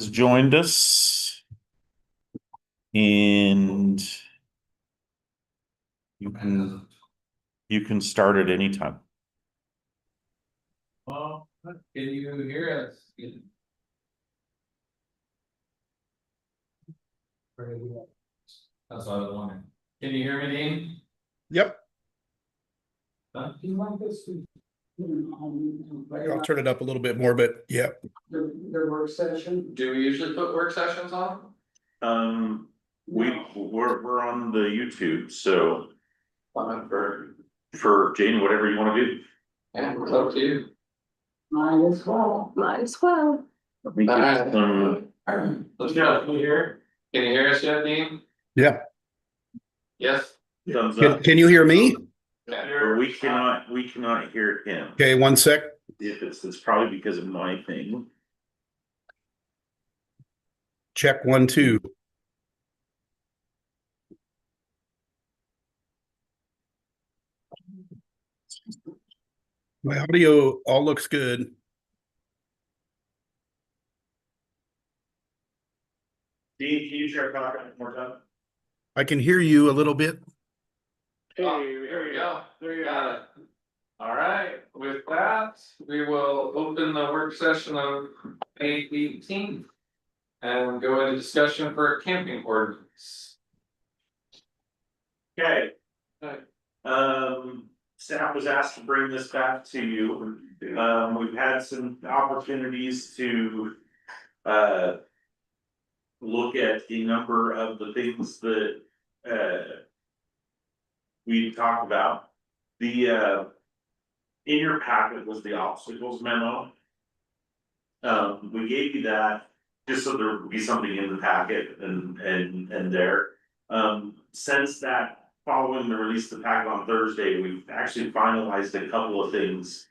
has joined us. And you can start at any time. Well, can you hear us? That's what I was wondering. Can you hear me, Dean? Yep, Do you like this? I'll turn it up a little bit more, but yeah. Their work session. Do we usually put work sessions on? We're on the YouTube, so Fine, for Jane, whatever you want to do. and it's up to you. Might as well. Might as well. Let me get some. Let's go. Can you hear us yet, Dean? Yeah. Yes. Thumbs up. Can you hear me? Or we cannot hear him. Okay, one sec. If it's probably because of my thing. Check 1, 2. My audio all looks good. Dean, can you try talking one more time? I can hear you a little bit. Oh, here we go. There you got it. All right, with that, we will open the work session of May 18th. And go into discussion for a camping ordinance. Okay. Right. Staff was asked to bring this back to you. We've had some opportunities to look at a number of the things that we talked about. The in your packet was the obstacles memo. We gave you that just so there would be something in the packet and there. Since that, following the release of the packet on Thursday, we've actually finalized a couple of things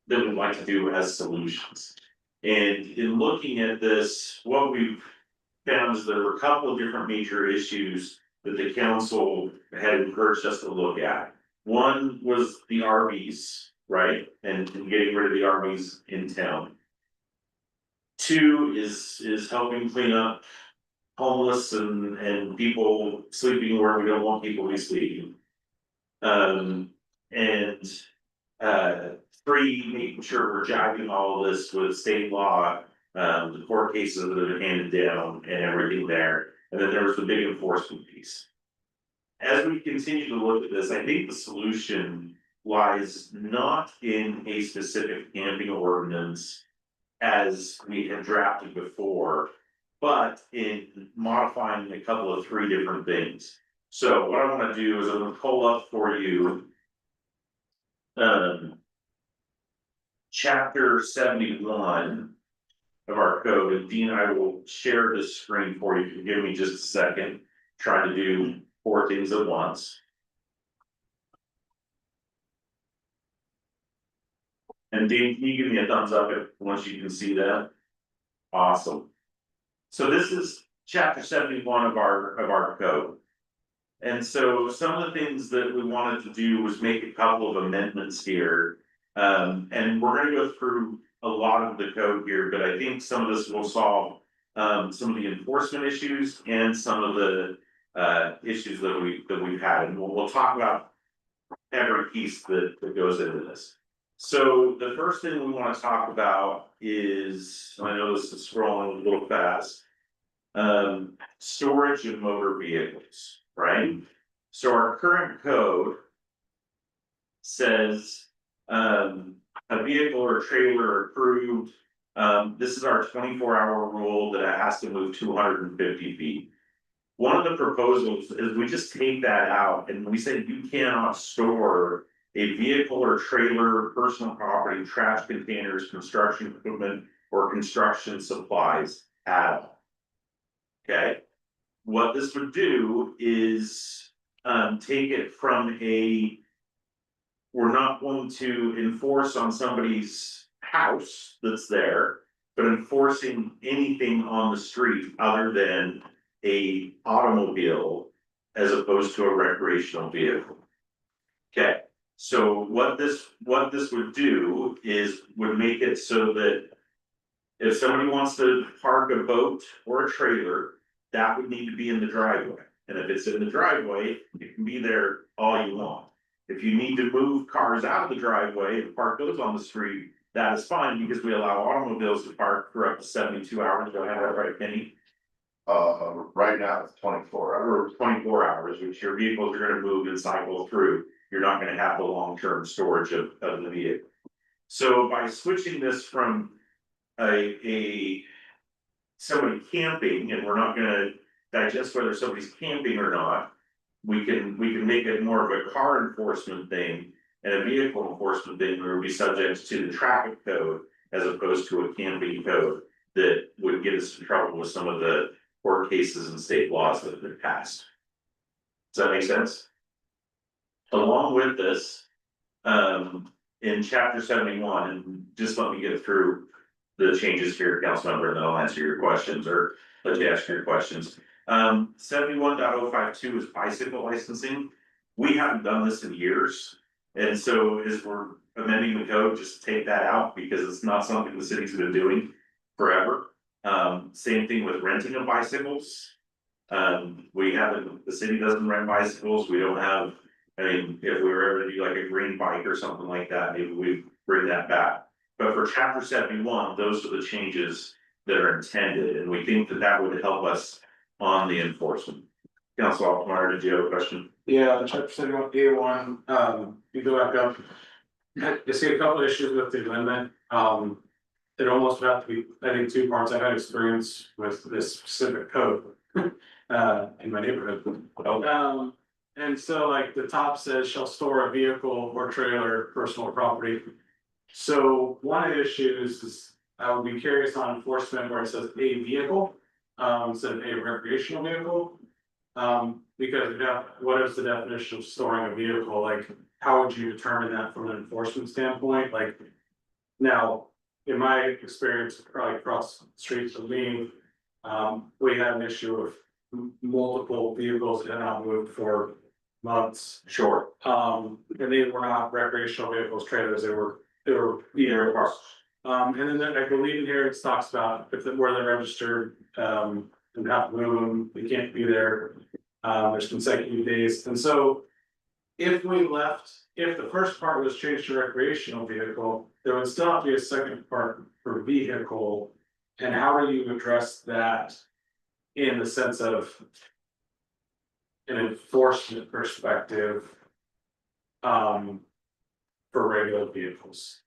that we'd like to do as solutions. And in looking at this, what we've found is there were a couple of different major issues that the council had encouraged us to look at. One was the RVs, right? And getting rid of the RVs in town. 2 is helping clean up homeless and people sleeping where we don't want people to be sleeping. And 3, making sure we're jiving all of this with state law, the court cases that have been handed down and everything there. And then there was the big enforcement piece. As we continue to look at this, I think the solution lies not in a specific camping ordinance as we had drafted before, but in modifying a couple of 3 different things. So what I want to do is I'm going to pull up for you chapter 71 of our code, and Dean, I will share this screen for you. If you give me just a second, trying to do 4 things at once. And Dean, can you give me a thumbs up once you can see that? Awesome. So this is chapter 71 of our code. And so some of the things that we wanted to do was make a couple of amendments here. And we're gonna go through a lot of the code here, but I think some of this will solve some of the enforcement issues and some of the issues that we've had. And we'll talk about every piece that goes into this. So the first thing we want to talk about is, and I know this is scrolling a little fast, storage of motor vehicles, right? So our current code says a vehicle or trailer approved. This is our 24-hour rule that it has to move 250 feet. One of the proposals is we just take that out and we say you cannot store a vehicle or trailer, personal property, trash containers, construction equipment, or construction supplies at all. Okay, what this would do is take it from we're not going to enforce on somebody's house that's there, but enforcing anything on the street other than a automobile as opposed to a recreational vehicle. Okay. So what this would do is would make it so that If somebody wants to park a boat or a trailer, that would need to be in the driveway. And if it's in the driveway, it can be there all you want. If you need to move cars out of the driveway and park those on the street, that is fine because we allow automobiles to park for up to 72 hours. Do I have that right, Kenny? Right now it's 24 hours. Or 24 hours, which your vehicles are gonna move and cycle through. You're not gonna have the long-term storage of the vehicle. So by switching this from somebody camping, and we're not gonna digest whether somebody's camping or not. We can make it more of a car enforcement thing and a vehicle enforcement thing where we be subject to the traffic code. As opposed to a camping code that would get us in trouble with some of the court cases and state laws that have been passed. Does that make sense? Along with this, in chapter 71, and just let me get through the changes here, Councilmember, and then I'll answer your questions or let you ask your questions. 71.052 is bicycle licensing. We haven't done this in years. And so as we're amending the code, just take that out because it's not something the city's been doing forever. Same thing with renting of bicycles. The city doesn't rent bicycles. We don't have, I mean, if we were ever to do like a green bike or something like that, maybe we bring that back. But for chapter 71, those are the changes that are intended, and we think that that would help us on the enforcement. Council Altomare, did you have a question? Yeah, chapter 71A1, you go back up. I see a couple of issues with the amendment. It almost would have to be, I think, two parts. I've had experience with this specific code in my neighborhood. And so like the top says shall store a vehicle or trailer, personal property. So one of the issues is I would be curious on enforcement where it says a vehicle instead of a recreational vehicle. Because what is the definition of storing a vehicle? Like, how would you determine that from an enforcement standpoint? Like, now, in my experience, probably across the street from me, we had an issue of multiple vehicles that had not moved for months. Sure. And they were not recreational vehicles, trailers, they were vehicles. And then I believe in here it talks about where they're registered, and have to move them, they can't be there. There's consecutive days, and so if the first part was changed to recreational vehicle, there would still have to be a second part for vehicle. And how do you address that in the sense of an enforcement perspective for regular vehicles?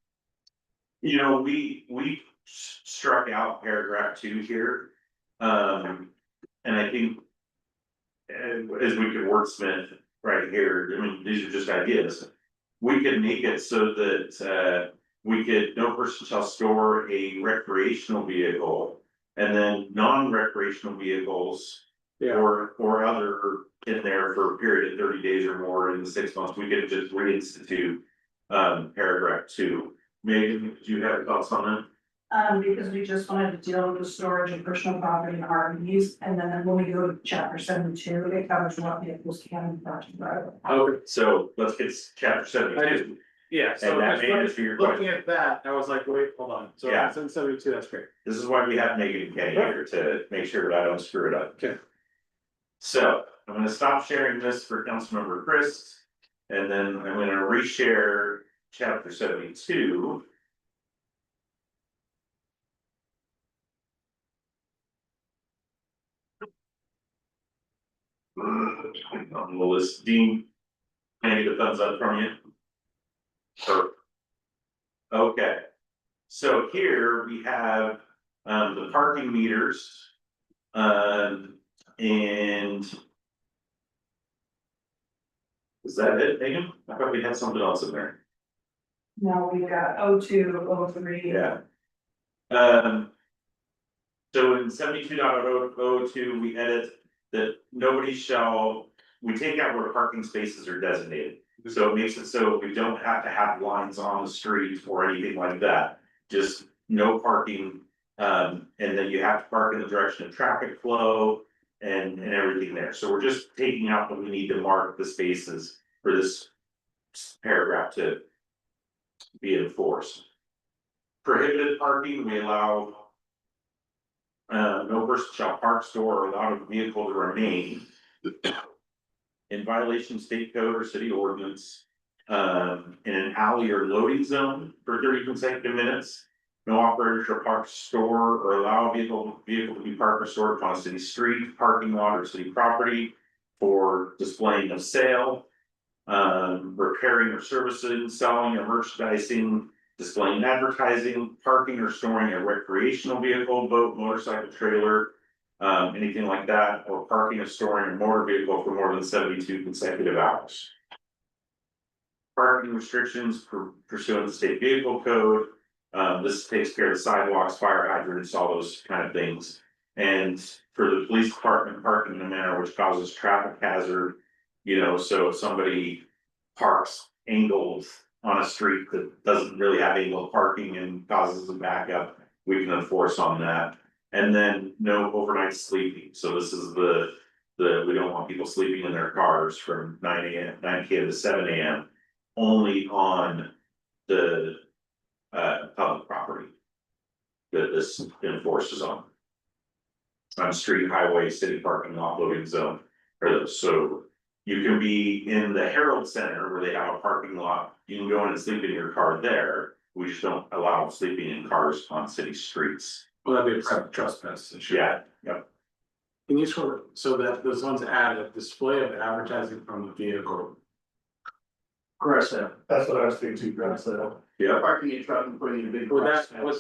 You know, we struck out paragraph 2 here. And I think as we could wordsmith right here, I mean, these are just ideas. We could make it so that no person shall store a recreational vehicle and then non-recreational vehicles. Yeah. Or other in there for a period of 30 days or more in the 6 months, we could just reinstitute paragraph 2. Megan, do you have thoughts on that? Because we just wanted to deal with the storage of personal property and RVs, and then when we go to chapter 72, it covers what vehicles can be brought to the driveway. Okay. So let's get chapter 72. Yeah, so And that just may answer your looking question. at that, I was like, wait, hold on, so Yeah. it's in 72, that's great. This is why we have Megan and Kenny here to make sure that I don't screw it up. Okay. So I'm gonna stop sharing this for Councilmember Chris. And then I'm gonna reshare chapter 72. On the list, Dean, can I get a thumbs up from you? Perfect. Okay, so here we have the parking meters. And is that it, Megan? I thought we had something else in there. Now we've got O2, 03. Yeah. So in 72.002, we edit that we take out where parking spaces are designated. So it makes it so we don't have to have lines on the street or anything like that, just no parking. And then you have to park in the direction of traffic flow and everything there. So we're just taking out what we need to mark the spaces for this paragraph to be enforced. Prohibited parking, we allow No person shall park, store, or allow a vehicle to remain. In violation of state code or city ordinance. In an alley or loading zone for 30 consecutive minutes. No operator shall park, store, or allow a vehicle to be parked or stored upon a city street, parking lot, or city property. For displaying of sale. Repairing or servicing, selling or merchandising, displaying advertising, parking or storing a recreational vehicle, boat, motorcycle, trailer. Anything like that, or parking or storing a motor vehicle for more than 72 consecutive hours. Parking restrictions pursuant to state vehicle code. This takes care of sidewalks, fire hydrants, all those kind of things. And for the police department, parking in a manner which causes traffic hazard. You know, so if somebody parks angled on a street that doesn't really have angled parking and causes a backup, we can enforce on that. And then no overnight sleeping, so this is we don't want people sleeping in their cars from 9 p.m. to 7 a.m. Only on the public property. That this enforces on. On street, highway, city parking lot, loading zone, or those, so. You can be in the Herald Center where they have a parking lot, you can go in and sleep in your car there, we just don't allow sleeping in cars on city streets. Well, that'd be a private trespass issue. Yeah, yep, Can you sort of, so that those ones added, display of advertising from the vehicle. Grass sale, that's what I was thinking too, grass sale. yeah, Parking your truck and putting in a big. Would grass that, oh, so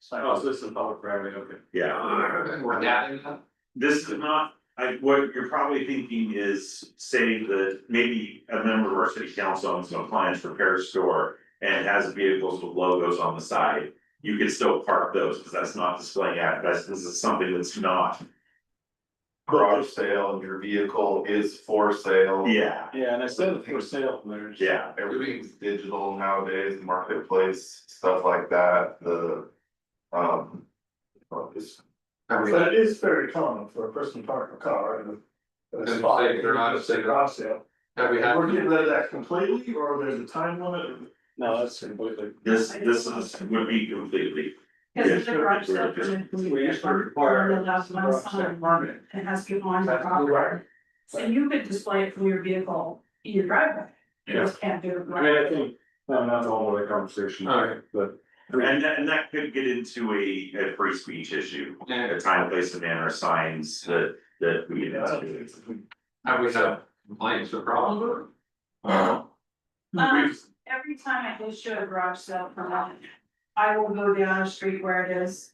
sale. this is public right, okay. yeah. We're adding that. This is not, what you're probably thinking is, say that maybe a member of our city council owns an appliance repair store. And has vehicles with logos on the side, you can still park those, because that's not displaying advertising, this is something that's not. Garage sale and your vehicle is for sale. Yeah, Yeah, and I said for sale, there's. yeah, Everything's digital nowadays, marketplace, stuff like that, just But it is very common for a person to park a car in a. And spot, say garage it's a sale. garage sale. Have we had? We're getting rid of that completely, or there's a time limit? No, that's completely. this would be completely, Because the garage sale permit, We used to require. and that's one sign, it has to be on the property. So you could display it from your vehicle in your driveway, you just can't do it. I mean, I think, no, not the whole other conversation, Alright. but. and that could get into a free speech issue. Yeah. A time, place, and manner of signs that we get into. Have we had complaints or problems? Every time I issue a garage sale permit, I will go down a street where it is.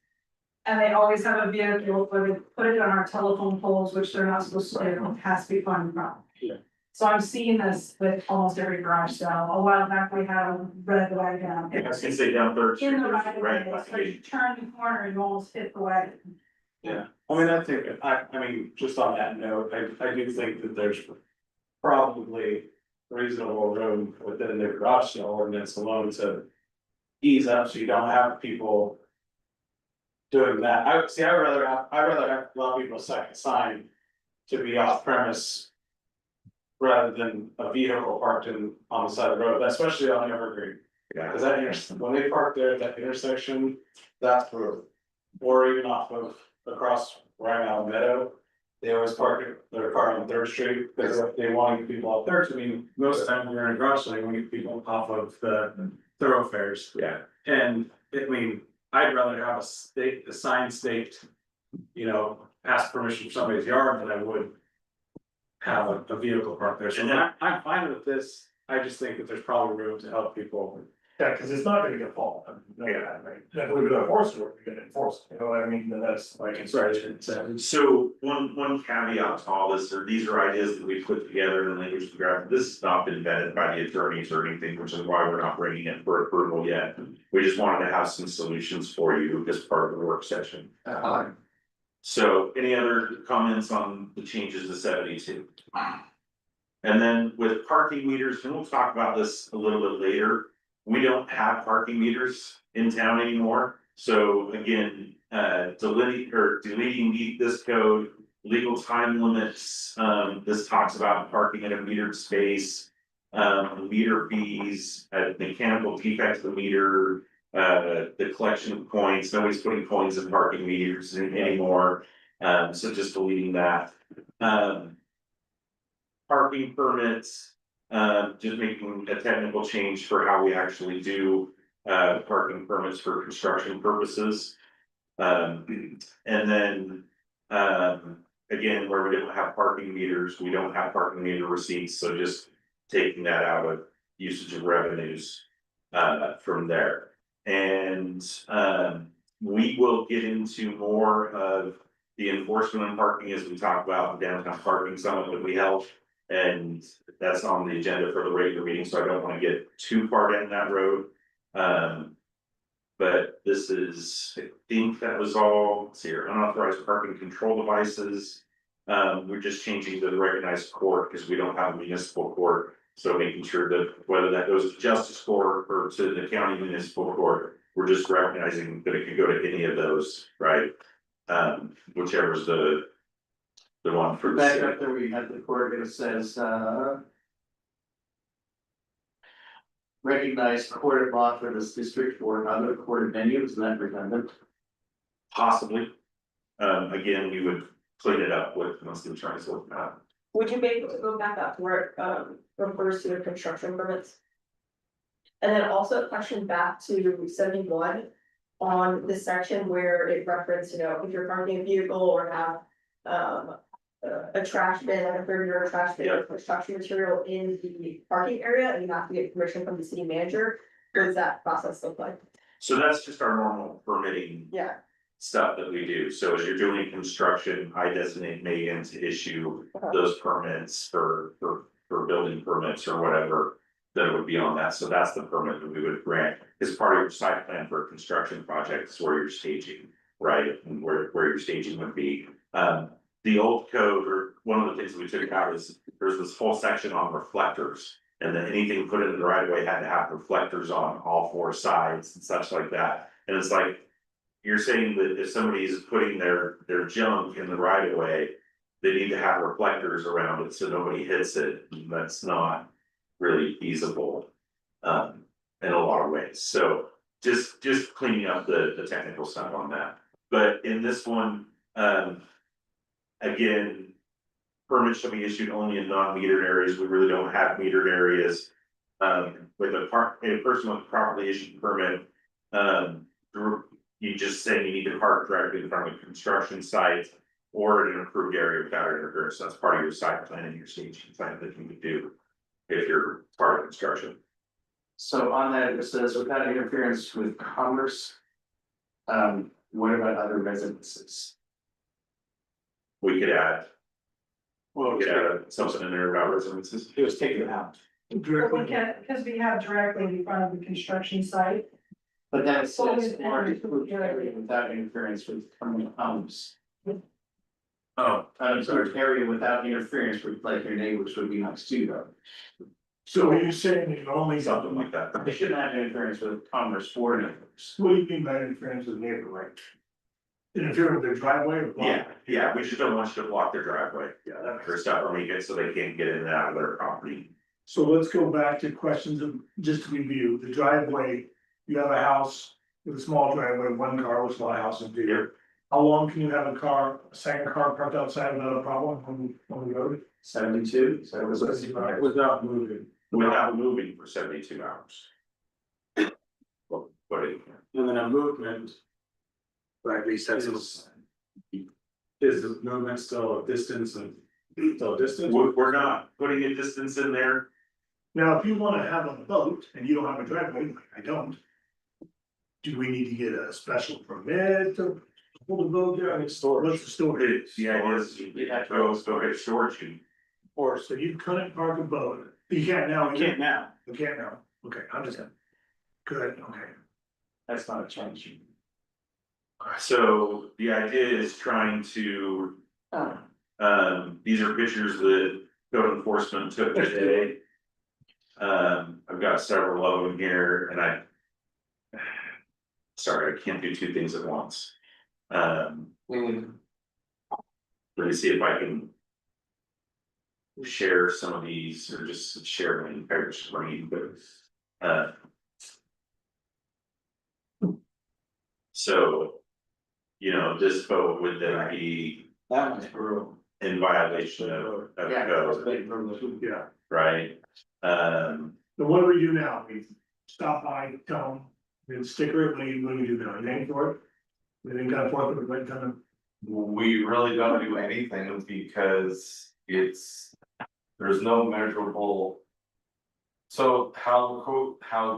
And they always have a vehicle, put it on our telephone poles, which they're not supposed to do, it has to be on the property. Yeah. So I'm seeing this with almost every garage sale, a while back we had a red wagon out I there. was gonna say down Third Street, In the there's right a of red way, so button. you turn the corner and you almost hit the wagon. Yeah, I mean, I think, I mean, just on that note, I do think that there's probably reasonable room within the garage sale ordinance alone to ease up, so you don't have people doing that. I'd rather allow people a second sign to be off premise rather than a vehicle parked on the side of the road, especially on Evergreen. Yeah, Cause that when they park there at that intersection, that's brutal. Or even off of across right now Meadow. They always park their car on Third Street, because they want to get people off Third, I mean, most of the time we're in a garage, so they want to get people off of the thoroughfares. yeah, And I mean, I'd rather have a sign staked, you know, ask permission for somebody's yard than I would. Have a vehicle parked there, so And then- I'm fine with this, I just think that there's probably room to help people. Yeah, cause it's not gonna get fault, I mean, no, yeah, right, if we would enforce it, we're gonna enforce it, you know what I mean, and that's like, it's right. so one caveat to all this, these are ideas that we put together in the language of draft. This has not been vetted by the attorneys or anything, which is why we're not bringing it for approval yet. We just wanted to have some solutions for you as part of the work session. So any other comments on the changes to 72? And then with parking meters, and we'll talk about this a little bit later. We don't have parking meters in town anymore. So again, deleting this code, legal time limits, this talks about parking in a metered space. Meter fees, mechanical defects of the meter, the collection of coins, nobody's putting coins in parking meters anymore, so just deleting that. Parking permits, just making a technical change for how we actually do, parking permits for construction purposes. And then, again, where we don't have parking meters, we don't have parking meter receipts, so just taking that out of usage of revenues, from there. And, we will get into more of the enforcement on parking as we talk about the downtown parking summit that we held. And that's on the agenda for the regular meeting, so I don't wanna get too far down that road. But this is, I think that was all, let's see here, unauthorized parking control devices. We're just changing to the recognized court because we don't have a municipal court. So making sure that whether that goes to justice court or to the county municipal court, we're just recognizing that it could go to any of those, right? Whichever is the one for the Back city. up there, we had the court, it says, recognized court of law for this district or another court venue, is that redundant? Possibly. Again, we would clean it up with, once the attorneys look at it. Would you be able to go back up to where it refers to the construction permits? And then also a question back to 71 on this section where it referenced, you know, if you're parking a vehicle or have a trash bin, like a 30-yard trash bin or construction material in the parking area, and you have to get permission from the city manager, what does that process look like? So that's just our normal permitting Yeah, stuff that we do. So as you're doing construction, I designate Megan to issue those permits for building permits or whatever. That would be on that. So that's the permit that we would grant as part of your site plan for a construction project, is where you're staging, right? And where your staging would be. The old code, or one of the things that we took out is there's this whole section on reflectors. And then anything put in the right of way had to have reflectors on all four sides and such like that. And it's like, you're saying that if somebody is putting their junk in the right of way, they need to have reflectors around it so nobody hits it. That's not really feasible, in a lot of ways. So just cleaning up the technical stuff on that. But in this one, again, permits shall be issued only in non-metered areas. We really don't have metered areas. With a person with a properly issued permit, you just say you need to park directly in front of a construction site or in an approved area without interference. That's part of your site plan and your staging plan that you would do if you're part of construction. So on that, it says without interference with commerce. What about other residences? We could add, Well, something in there about residences. it was taken out. But we can't, because we have directly in front of the construction site. But then it Well, says it's or under- approved area without interference with communal homes. Oh, Unapproved area without interference with like your neighbors would be nice too, though. So are you saying you only, Something like that. They shouldn't have interference with commerce for neighbors. what do you mean by interference with neighbor, like? Interfere with their driveway or? block? Yeah, we just don't want you to block their driveway Yeah, that makes or stuff, or make it so they can't get in and out of their property. So let's go back to questions of, just to review, the driveway, you have a house with a small driveway, one car, which a lot of houses do. How long can you have a car, a second car parked outside without a problem on the road? 72, so it was. Without moving, Without moving for 72 hours. Well, put it, and then a movement. Or at least that's. Is the movement still a distance and still a distance? we're not putting a distance in there. Now, if you wanna have a boat and you don't have a driveway, like I don't. Do we need to get a special permit to hold a boat there? I mean, what's the story? The idea is you have to go get storage unit. Or so you couldn't park a boat, you can't now. You can't now. You can't now, okay, I'm just. Good, okay. That's not a change. So the idea is trying to, these are pictures that code enforcement took today. I've got several of them here and sorry, I can't do two things at once. Let me see if I can share some of these or just share my entire screen, but, So, you know, this vote would then be That one's brutal. in violation of code, Yeah, right? so what do we do now? We stop by, tell them, then sticker it, what do we do now? Name for it? We then kind of forth, we went kind of. We really don't do anything because there's no measurable. So how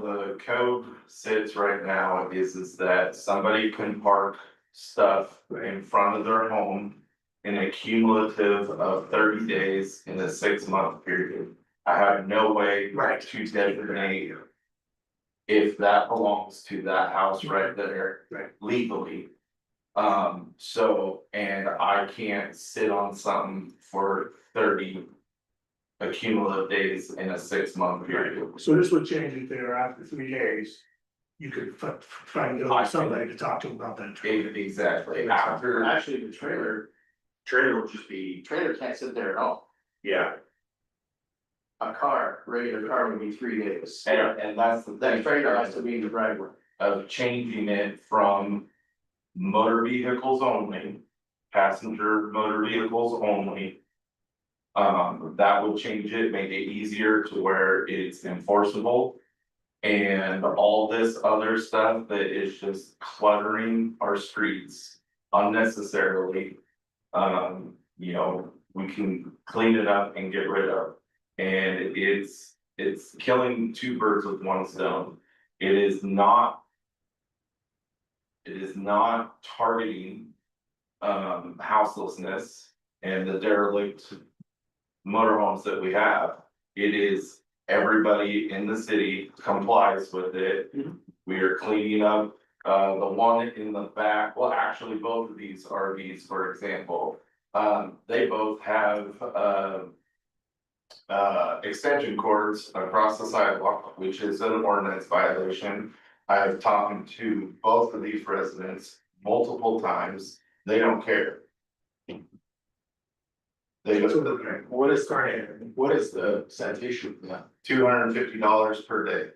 the code sits right now is that somebody can park stuff in front of their home. In a cumulative of 30 days in a 6-month period. I have no way to designate. If that belongs to that house right there legally. So, and I can't sit on something for 30 accumulative days in a 6-month period. So this would change it there after 3 days. You could find somebody to talk to about that. Exactly, after, Actually, the Trailer would just be, trailer can't sit there at all. yeah, Regular car would be 3 days. and that's the That thing. trailer has to be in the driveway. Of changing it from motor vehicles only, passenger motor vehicles only. That would change it, make it easier to where it's enforceable. And all this other stuff that is just cluttering our streets unnecessarily. You know, we can clean it up and get rid of. And it's killing 2 birds with 1 stone. It is not targeting houselessness and the derelict motorhomes that we have. It is everybody in the city complies with it. We are cleaning up the one in the back, well, actually, both of these RVs, for example. They both have extension cords across the sidewalk, which is an ordinance violation. I've talked to both of these residents multiple times, they don't care. They just, What is the citation for that? $250 per day.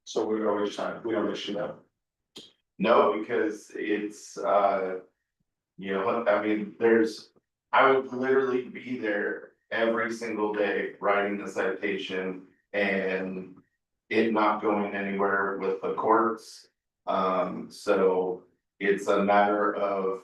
So we don't issue that. No, because it's, you know, I mean, I would literally be there every single day writing the citation and it not going anywhere with the courts. So it's a matter of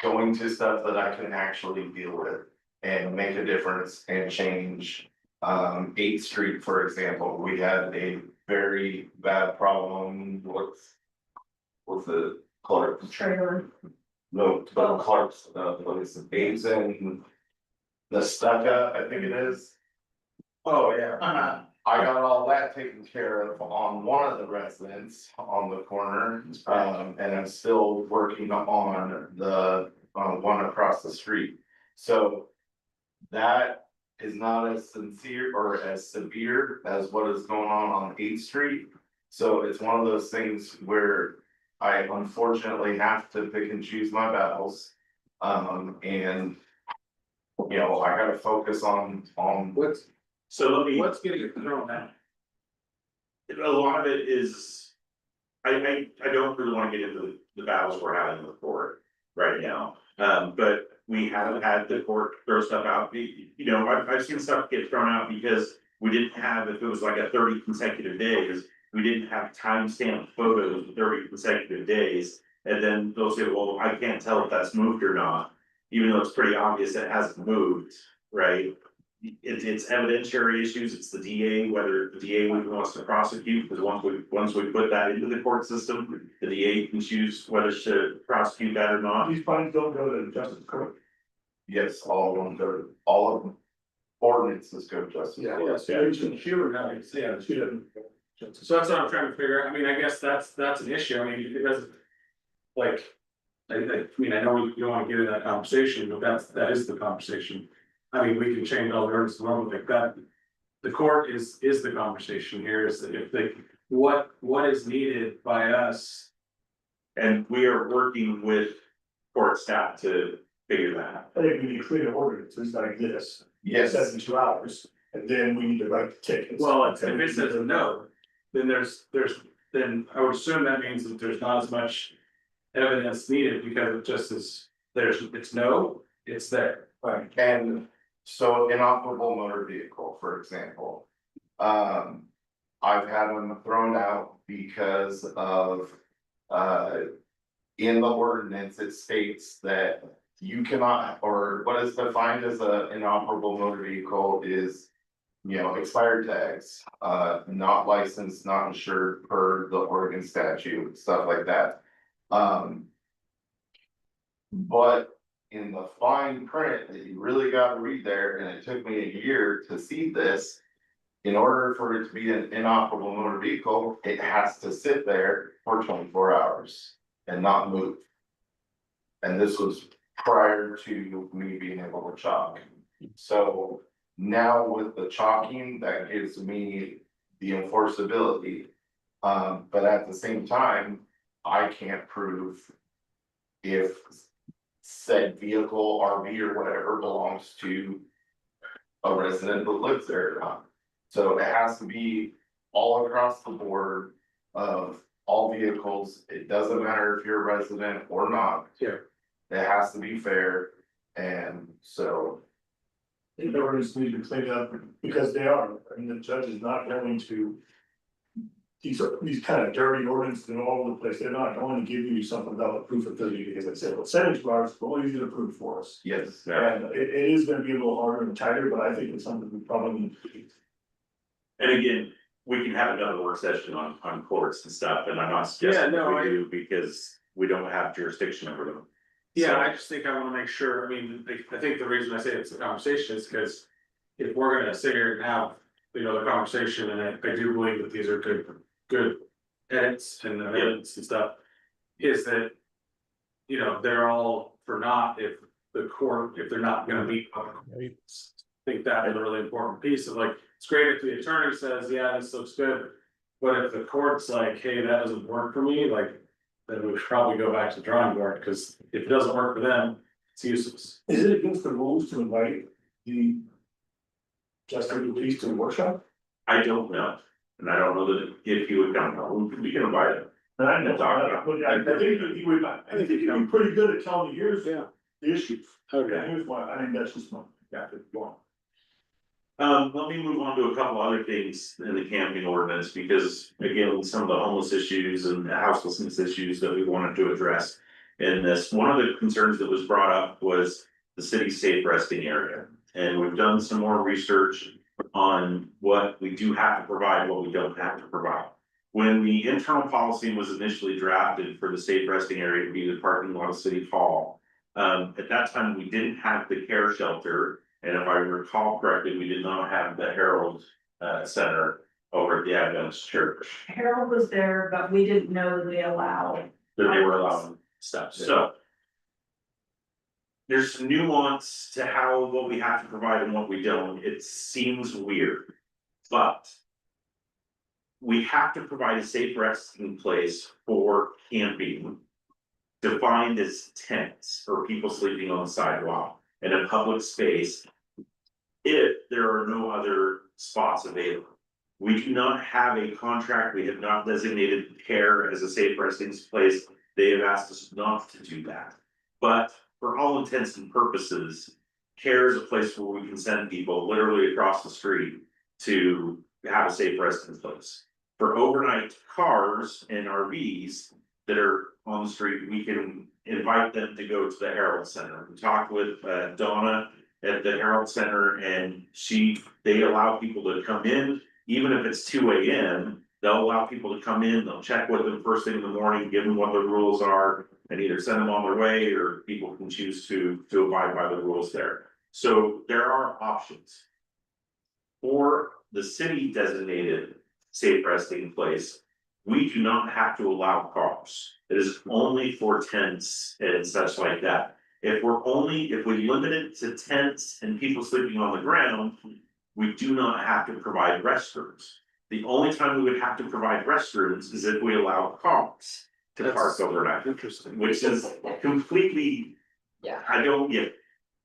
going to stuff that I can actually deal with and make a difference and change. 8th Street, for example, we had a very bad problem with the Clark. Trailer. No, the Clark's, place, Ames and the Stucca, I think it is. Oh, yeah. I got all that taken care of on one of the residents on the corner, and I'm still working on the, one across the street. So that is not as sincere or as severe as what is going on 8th Street. So it's one of those things where I unfortunately have to pick and choose my battles. And, you know, I gotta focus on so let me. What's getting thrown out? A lot of it is, I don't really wanna get into the battles we're having in the court right now. But we haven't had the court throw stuff out, you know, I've seen stuff get thrown out because we didn't have, if it was like a 30 consecutive days. We didn't have timestamp photos of 30 consecutive days, and then they'll say, well, I can't tell if that's moved or not. Even though it's pretty obvious it hasn't moved, right? It's evidentiary issues, it's the DA, whether the DA even wants to prosecute, because once we put that into the court system. The DA can choose whether to prosecute that or not. These fines don't go to the justice court. yes, all of them, all of them. Ordinances go to justice. Yeah. court. So that's what I'm trying to figure out, I mean, I guess that's an issue, I mean, it doesn't. Like, I mean, I know you don't wanna get into that conversation, but that is the conversation. I mean, we can change all the ordinance in the world like that. The court is the conversation here, is that if they, what is needed by us. And we are working with court staff to figure that out. I think we need to create an ordinance like this. Yes. 72 hours, and then we need to write the tickets. Well, if it says no, then there's then I would assume that means that there's not as much evidence needed because it just is, it's there. Right, and so inoperable motor vehicle, for example. I've had them thrown out because of, in the ordinance, it states that you cannot, or what is defined as a inoperable motor vehicle is, you know, expired tags, not licensed, not insured per the Oregon statute, stuff like that. But in the fine print that you really gotta read there, and it took me a year to see this. In order for it to be an inoperable motor vehicle, it has to sit there for 24 hours and not move. And this was prior to me being able to chalk. So now with the chalking, that gives me the enforceability. But at the same time, I can't prove if said vehicle, RV or whatever belongs to a resident that lives there or not. So it has to be all across the board of all vehicles. It doesn't matter if you're a resident or not. Yeah. It has to be fair, and so. The ordinance need to clean up because they are, I mean, the judge is not going to. These kind of dirty ordinances in all over the place, they're not going to give you something without a proof of 30 days, like I said, percentage bars, it's really easy to prove for us. Yes. And it is gonna be a little harder and tighter, but I think it's something we probably need to do. And again, we can have another work session on courts and stuff, and I'm not suggesting that we do because we don't have jurisdiction over them. Yeah, I just think I wanna make sure, I mean, I think the reason I say it's a conversation is because. If we're gonna sit here and have, you know, the conversation, and I do believe that these are good edits and amendments and stuff. Is that. You know, they're all for naught if the court, if they're not gonna meet. I think that is a really important piece of like, it's great if the attorney says, yeah, this looks good. But if the court's like, hey, that doesn't work for me, like. Then we should probably go back to the drawing board, because if it doesn't work for them, it's useless. Is it against the rules to invite the. Just the police to the workshop? I don't know, and I don't know that if you would come, we can invite him. And I know, but I think he would, I think he'd be pretty good at telling you, here's the issues. Okay. And here's why, I think that's just my, yeah, go on. Let me move on to a couple other things in the camping ordinance, because again, some of the homeless issues and the houselessness issues that we wanted to address. In this, one of the concerns that was brought up was the city's safe resting area, and we've done some more research on what we do have to provide, what we don't have to provide. When the internal policy was initially drafted for the safe resting area to be the parking lot of City Hall. At that time, we didn't have the care shelter, and if I recall correctly, we did not have the Herald Center over at the Adventist Church. Harold was there, but we didn't know that they allowed. That they were allowing stuff, so. There's some nuance to how, what we have to provide and what we don't, it seems weird, but. We have to provide a safe resting place for camping. Defined as tents or people sleeping on the sidewalk in a public space. If there are no other spots available. We do not have a contract, we have not designated care as a safe resting place, they have asked us not to do that. But for all intents and purposes, care is a place where we can send people literally across the street to have a safe resting place. For overnight cars and RVs that are on the street, we can invite them to go to the Herald Center. We talked with Donna at the Herald Center, and they allow people to come in, even if it's 2 AM. They'll allow people to come in, they'll check with them first thing in the morning, give them what the rules are, and either send them on their way, or people can choose to abide by the rules there. So there are options. For the city designated safe resting place, we do not have to allow cars. It is only for tents and such like that. If we limit it to tents and people sleeping on the ground, we do not have to provide restrooms. The only time we would have to provide restrooms is if we allow cars to park overnight. Interesting. Which is completely, Yeah. I don't get it,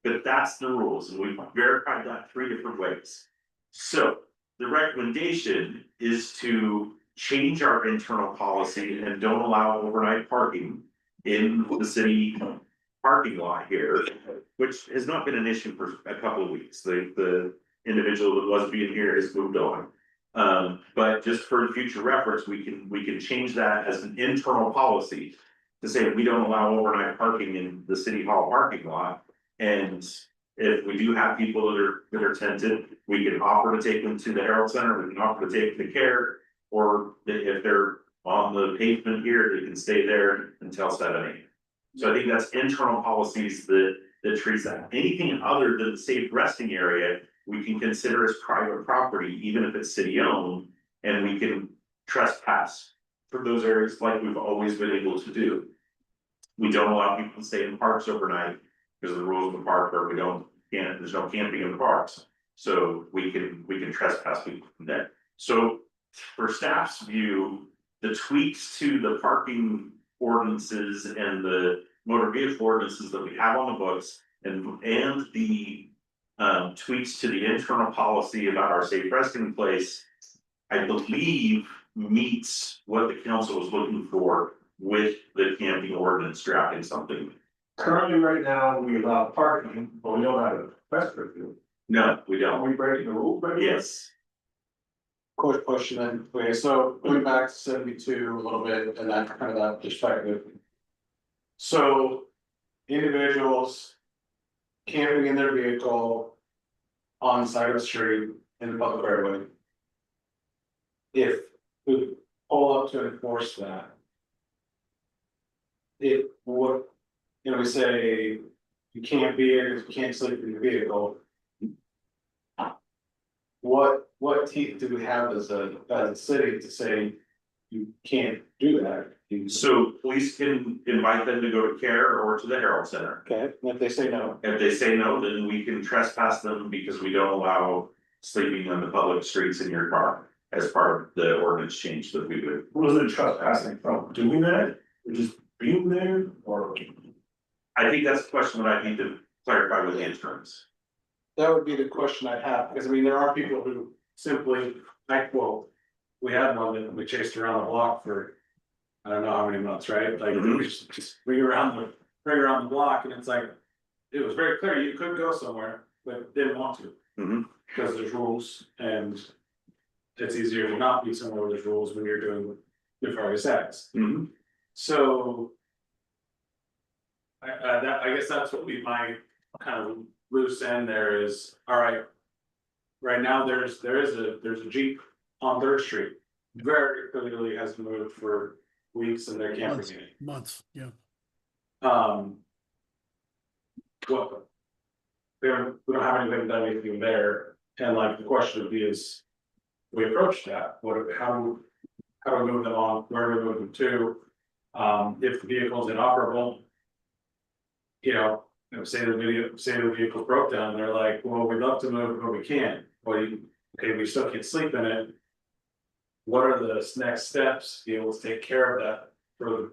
but that's the rules, and we've verified that 3 different ways. So, the recommendation is to change our internal policy and don't allow overnight parking in the city parking lot here, which has not been an issue for a couple of weeks. The individual that was being here has moved on. But just for future reference, we can change that as an internal policy to say we don't allow overnight parking in the city hall parking lot. And if we do have people that are tented, we can offer to take them to the Herald Center, we can offer to take them to care. Or if they're on the pavement here, they can stay there until 7 AM. So I think that's internal policies that treats that. Anything other than the safe resting area, we can consider as private property, even if it's city owned. And we can trespass for those areas like we've always been able to do. We don't allow people to stay in parks overnight because of the rules of the park, or there's no camping in the parks. So we can trespass people from there. So for staff's view, the tweaks to the parking ordinances and the motor vehicle ordinances that we have on the books and the tweaks to the internal policy about our safe resting place, I believe meets what the council was looking for with the camping ordinance drafting something. Currently, right now, we allow parking, but we don't have a press review. No, we Are don't. we breaking the rule? Yes. Quick question then, okay, so going back to 72 a little bit and that kind of that perspective. So individuals camping in their vehicle on the side of the street in the public right of way. If we pull up to enforce that. It would, we say you can't be here because you can't sleep in your vehicle. What teeth do we have as a city to say you can't do that? So police can invite them to go to care or to the Herald Center. Okay, and if they say no, If they say no, then we can trespass them because we don't allow sleeping on the public streets in your car as part of the ordinance change that we would. What was it trespassing from? Doing that, or just being there, or? I think that's a question that I need to clarify with the insurance. that would be the question I'd have, because I mean, there are people who simply, like, well. We had one that we chased around the block for. I don't know how many months, right? Like, we just ring around the block, and it's like. It was very clear you could go somewhere, but didn't want to. Mhm. Because there's rules and. It's easier to not be somewhere where there's rules when you're doing nefarious acts. Mhm. So. I guess that's what we might kind of loose end there is, alright. Right now, there's a Jeep on Third Street, very clearly has moved for weeks and they're camping in it. Months, yeah. What? We don't have anything done anything there, and like the question would be is. We approach that, how do we move them on, where do we move them to? If the vehicle's inoperable. Say the vehicle broke down, they're like, well, we'd love to move, but we can't, okay, we still can't sleep in it. What are the next steps to be able to take care of that for the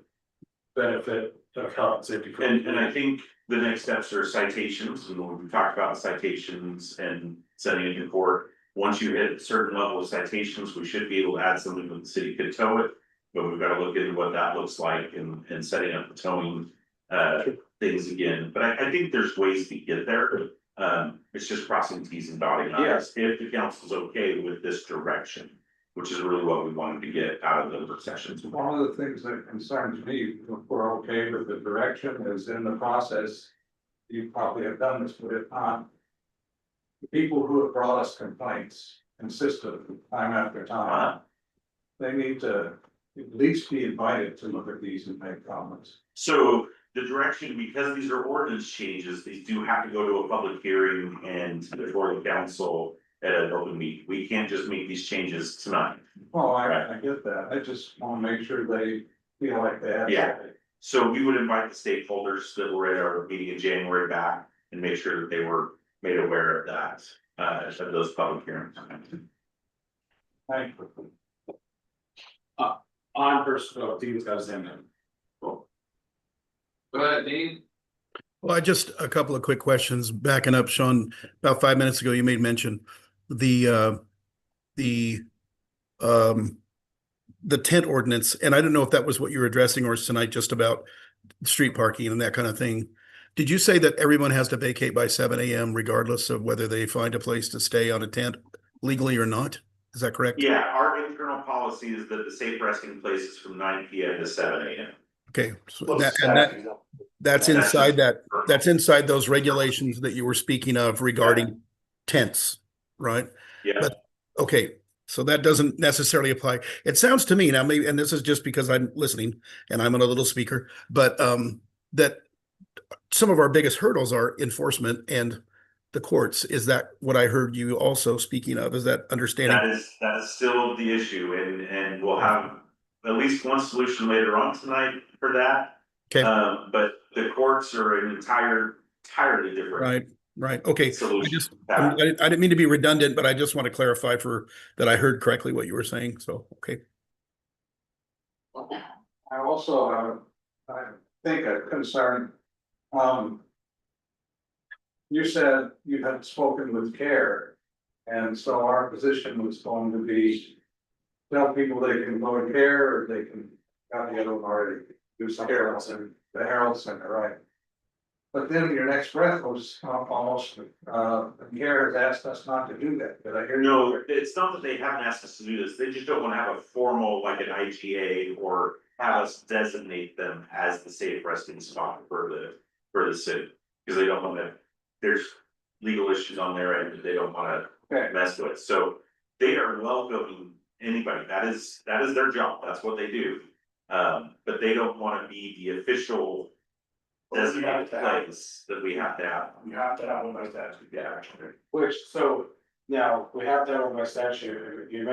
benefit of health and safety? And I think the next steps are citations, and we've talked about citations and sending it to court. Once you hit a certain level of citations, we should be able to add something that the city could tow it. But we've got to look into what that looks like and setting up the towing things again. But I think there's ways to get there. It's just crossing T's and dotting I's. If the council's okay with this direction, which is really what we wanted to get out of the work sessions. One of the things that concerns me, if we're okay with the direction, is in the process. You probably have done this, but if not. The people who have brought us complaints consistently, time after time. They need to at least be invited to look at these and make comments. So the direction, because these are ordinance changes, these do have to go to a public hearing and before the council at an open meeting. We can't just make these changes tonight. Well, I get that. I just want to make sure they feel like they have. Yeah. So we would invite the stakeholders that were at our meeting in January back and make sure that they were made aware of that, of those public hearings. Thank you. On personal, Dean's got his hand up. Go ahead, Dean. Well, just a couple of quick questions. Backing up, Sean, about 5 minutes ago, you made mention the the tent ordinance, and I don't know if that was what you were addressing or is tonight just about street parking and that kind of thing. Did you say that everyone has to vacate by 7 AM regardless of whether they find a place to stay on a tent legally or not? Is that correct? Yeah, our internal policy is that the safe resting place is from 9 PM to 7 AM. Okay, so Plus that's That's inside just- that's inside those regulations that you were speaking of regarding tents, right? Yeah. But, okay, so that doesn't necessarily apply. It sounds to me now, maybe, and this is just because I'm listening and I'm a little speaker, but that some of our biggest hurdles are enforcement and the courts. Is that what I heard you also speaking of? Is that understanding? That is still the issue, and we'll have at least one solution later on tonight for that. Okay. But the courts are an entirely different. Right. Okay. Solution. I didn't mean to be redundant, but I just want to clarify for that I heard correctly what you were saying. So, okay. I also have, I think a concern. You said you had spoken with CARE, and so our position was going to be tell people they can go to CARE or they can, got the other one already, do something else in the Herald Center, right? But then your next breath was almost, CARE has asked us not to do that. Did I hear you? No, it's not that they haven't asked us to do this, they just don't wanna have a formal, like an IGA, or have us designate them as the safe resting spot for the city. Cause they don't wanna, there's legal issues on their end that they don't wanna Okay. mess with, so they are welcoming anybody, that is their job, that's what they do. But they don't wanna be the official designated place that we have to have. You have to have one like that to get action. Which, so now we have that on by statute. You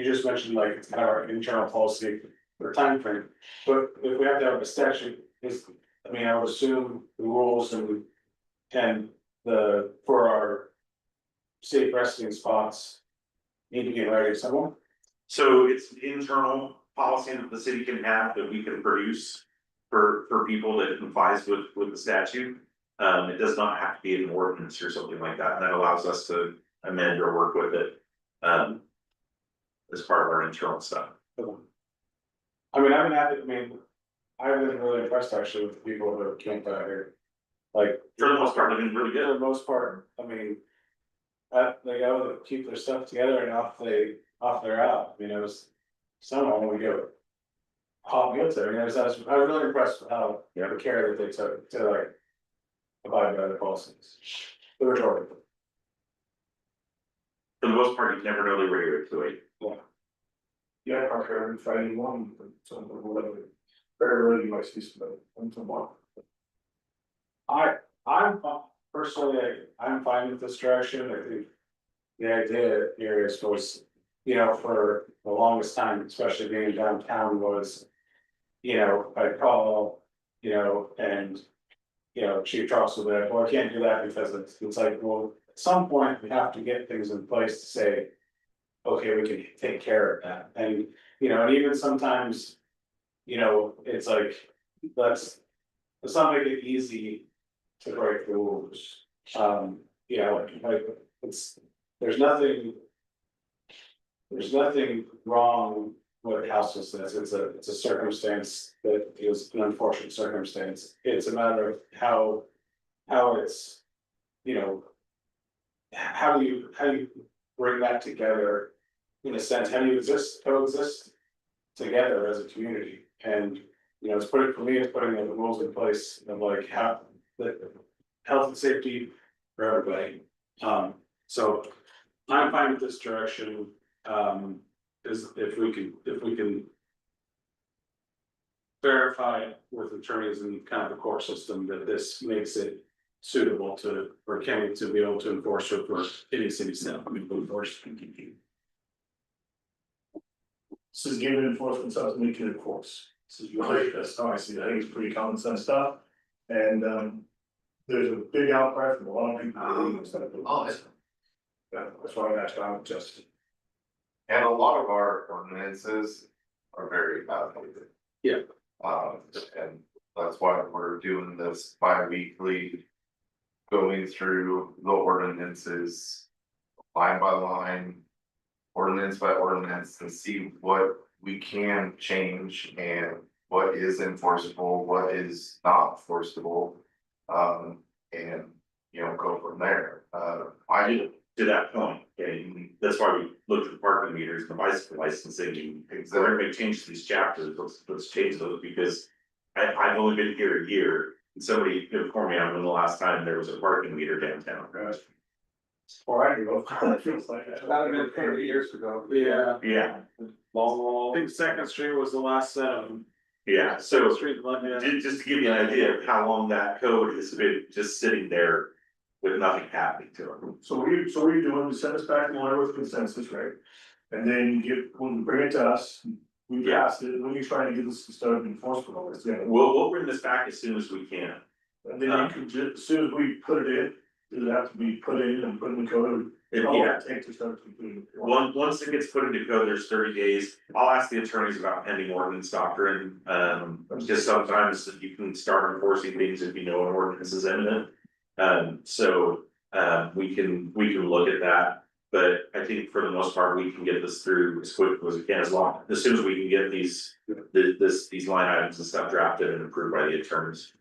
just mentioned like it's kind of our internal policy or timeframe. But if we have to have a statute, I would assume the rules and for our safe resting spots need to be in writing somewhere. So it's internal policy that the city can have that we can produce for people that complies with the statute. It does not have to be an ordinance or something like that. That allows us to amend or work with it. As part of our internal stuff. I've been really impressed actually with the people that have camped out here. Like, For the most part, they've been really for good. the most part, they go to keep their stuff together and off they're out. It was, some of them would go hot meals there, I was really impressed with how, the care that they took to like abide by the policies. The majority. For the most part, you never know they were here to it. Yeah, park every Friday morning, something, whatever. Very early, you might see somebody, once in a while. I'm personally, I'm fine with this direction. I think the idea here is was, for the longest time, especially being downtown, was, I'd call, and, Chief Charles will be like, well, I can't do that because it's like, well, at some point, we have to get things in place to say, okay, we can take care of that. And, and even sometimes, it's like, let's not make it easy to break the rules. Like there's nothing wrong with house assistance. It's a circumstance that is an unfortunate circumstance. It's a matter of how it's, how do you bring that together in a sense? How do you coexist together as a community? And, it's putting the rules in place of like how the health and safety for everybody. So I'm fine with this direction. Is if we can verify with attorneys and kind of the court system that this makes it suitable for county to be able to enforce or for any city staff to enforce. This is giving enforcement something we can enforce. This is really, that's how I see it. I think it's pretty common sense stuff. And there's a big outcry from a lot of people. That's why I asked about just. And a lot of our ordinances are very outdated. Yeah. And that's why we're doing this bi-weekly. Going through the ordinances line by line. Ordinance by ordinance and see what we can change and what is enforceable, what is not enforceable. And, go from there. To that point, okay, that's why we looked at the parking meters, the bicycle licensing, and so we're gonna change these chapters, let's change those, because. I've only been here a year, and somebody informed me on when the last time there was a parking meter downtown. Or I go, it feels like that. About been 30 years ago. Yeah, Yeah, I think Second Street was the last set of them. yeah, so Street, yeah. just to give you an idea of how long that code has been just sitting there with nothing happening to it. So what you're doing is send us back the letter with consensus, right? And then when you bring it to us, we Yeah. pass it, when you're trying to get this started enforcement on this, yeah. We'll bring this back as soon as we can. And then you can just, as soon as we put it in, does it have to be put in and put in the code? If- How long yeah. does it take to start to put in? Once it gets put into code, there's 30 days. I'll ask the attorneys about pending ordinance doctrine. Just sometimes you can start enforcing things if you know an ordinance is imminent. We can look at that. But I think for the most part, we can get this through as quick as we can, as soon as we can get these line items and stuff drafted and approved by the attorneys.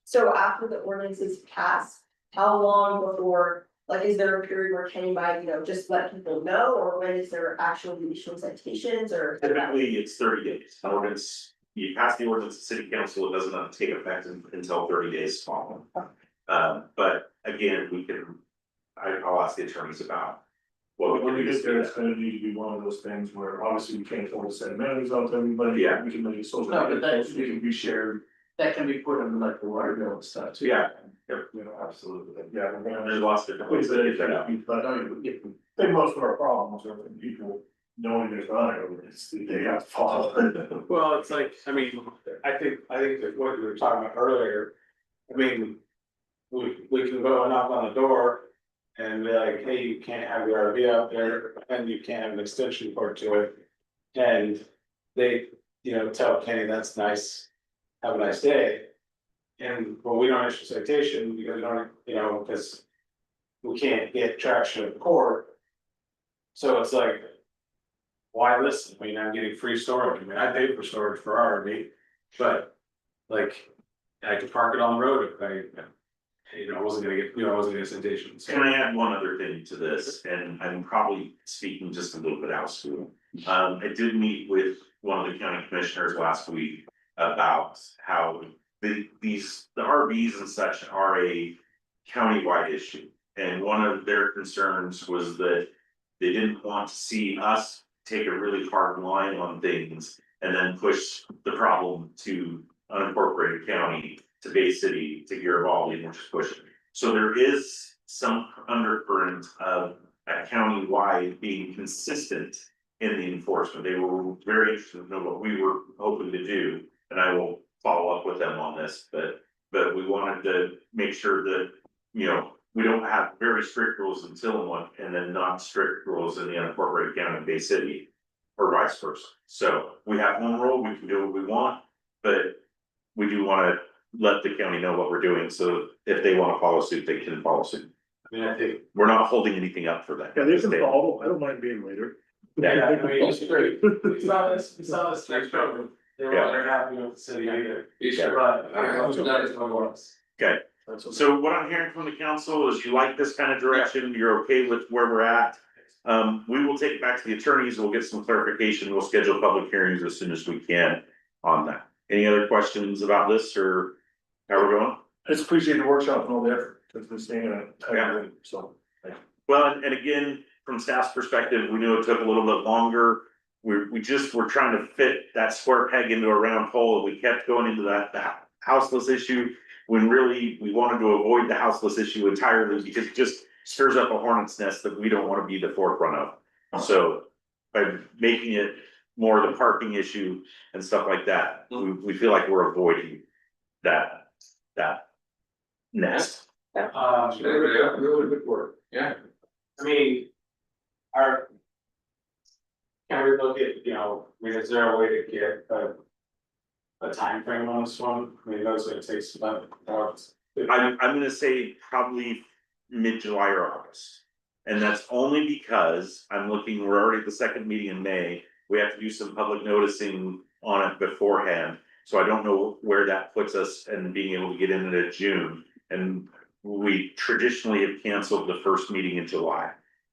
So after the ordinance is passed, how long before, like, is there a period where Kenny might, just let people know, or when is there actually issuing citations, or? Typically, it's 30 days. Ordinance, you pass the ordinance to city council, it doesn't take effect until 30 days following. But again, I'll ask the attorneys about. What we When can we do get to there, do it's that. gonna need to be one of those things where obviously we can't hold the same minutes out to everybody. Yeah. We can make it social. No, but that media, it can be shared, That can be put in like the water bill and stuff too. Yeah. Absolutely. yeah, we're gonna. There's lots of different ways to get that out. But I think most of our problems are when people knowing there's not an ordinance, they have to follow. Well, it's like, I think that what we were talking about earlier, we can go and knock on the door. And be like, hey, you can't have your RV out there, and you can't have an extension cord to it. And they, tell Kenny, that's nice, have a nice day. And, well, we don't issue citation because we don't, because we can't get traction at the court. So it's like, why listen? I'm getting free storage. I pay for storage for our RV, but like, I could park it on the road if I wasn't gonna get, I wasn't gonna get citation. So Can I add one other thing to this, and I'm probably speaking just a little bit out of school. I did meet with one of the county commissioners last week about how the RVs and such are a countywide issue. And one of their concerns was that they didn't want to see us take a really hard line on things and then push the problem to unincorporated county, to Bay City, to Garibaldi, and just push it. So there is some undercurrent of a countywide being consistent in the enforcement. They were very interested to know what we were hoping to do, and I will follow up with them on this, but we wanted to make sure that, we don't have very strict rules in Tillamook and then not strict rules in the unincorporated county of Bay City, or vice versa. So we have one rule, we can do what we want, but we do wanna let the county know what we're doing, so if they wanna follow suit, they can follow suit. I think. We're not holding anything up for that. Yeah, they can follow, I don't mind being later. It's great. It's not this next program. They're happy with the city either. But that is what it was. Okay, so what I'm hearing from the council is you like this kind of direction, you're okay with where we're at. We will take it back to the attorneys, we'll get some clarification, we'll schedule public hearings as soon as we can on that. Any other questions about this, or how we're going? I just appreciate the workshop and all the effort, because we're staying in a tight room, so. Well, and again, from staff's perspective, we knew it took a little bit longer. We just were trying to fit that square peg into a round hole, and we kept going into that houseless issue. When really, we wanted to avoid the houseless issue entirely, because it just stirs up a hornet's nest that we don't wanna be the forefront of. So by making it more the parking issue and stuff like that, we feel like we're avoiding that nest. Really good work. Yeah. Our. Can we look at, is there a way to get a time frame on this one? Those it takes about. I'm gonna say probably mid-July or August. And that's only because I'm looking, we're already at the second meeting in May, we have to do some public noticing on it beforehand. So I don't know where that puts us and being able to get in it at June, and we traditionally have canceled the first meeting in July.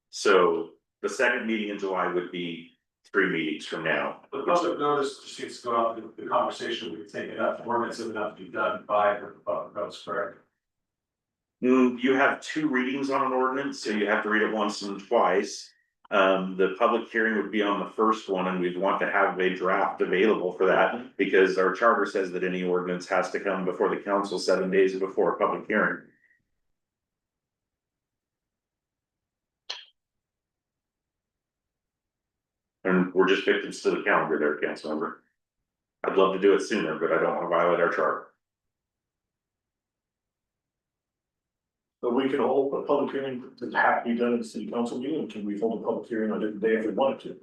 So the second meeting in July would be 3 meetings from now. The public notice just needs to go out, the conversation we've taken up, ordinance is enough to be done by the public notice, correct? You have 2 readings on an ordinance, so you have to read it once and twice. The public hearing would be on the first one, and we'd want to have a draft available for that, because our charter says that any ordinance has to come before the council 7 days before a public hearing. And we're just victims to the calendar there, council member. I'd love to do it sooner, but I don't want to violate our charter. But we can hold a public hearing, does it have to be done at the city council meeting, can we hold a public hearing on a different day if we wanted to?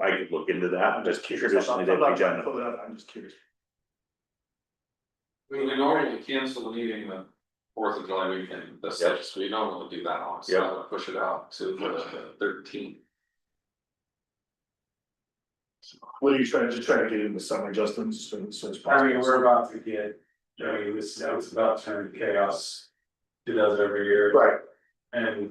I could look into that, I'm but just curious, traditionally I'm they've not been trying to done. pull it up, I'm just curious. We normally cancel the meeting the 4th of July weekend, that's Yep. just, we normally do that on, so Yep. I would push it out to the 13th. What are you trying, just trying to get in the summer, Justin, as soon as possible? I mean, we're about to get, I mean, this, it's about to turn to chaos. It does every year, Right, and.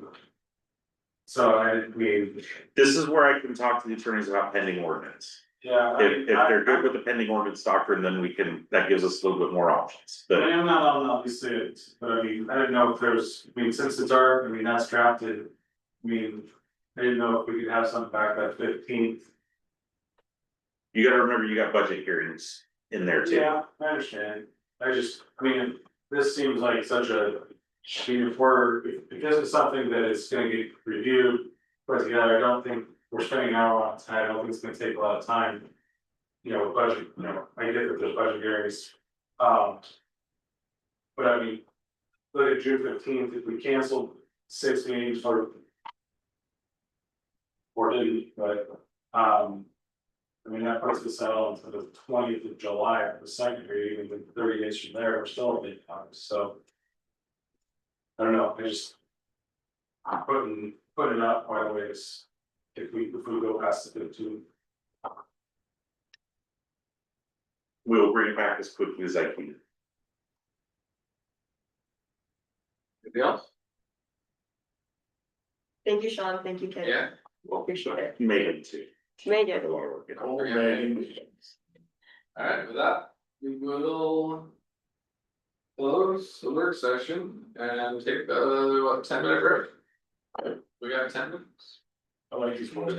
So I mean, This is where I can talk to the attorneys about pending ordinance. yeah. I mean, If they're good with the pending ordinance doctrine, then we can, that gives us a little bit more options, I but mean, I'm not on obviously it, but I mean, I didn't know if there's, I mean, since it's our, I mean, that's drafted. I mean, I didn't know if we could have something back that 15th. you gotta remember, you got budget hearings in there too. Yeah, I understand. I just, I mean, this seems like such a, I mean, if we're, if this is something that is gonna get reviewed, put together, I don't think we're spending an hour on it tonight, I don't think it's gonna take a lot of time. You know, budget, you know, I get that there's budget hearings. But I mean, look at June 15th, if we canceled 6 meetings or didn't, but, I mean, that puts us out until the 20th of July for the second reading, and then 30 days from there, we're still in big time, so. I don't know, I just. I'm putting it up quite a ways, if we go past the 15. We'll bring it back as quickly as I can. Anything else? Thank you, Sean, thank you, Ken. Yeah. Well, Appreciate it. Megan too. Megan. oh, man. Alright, with that, we will. Close the work session and take a 10-minute break. We got 10 minutes. I like these ones.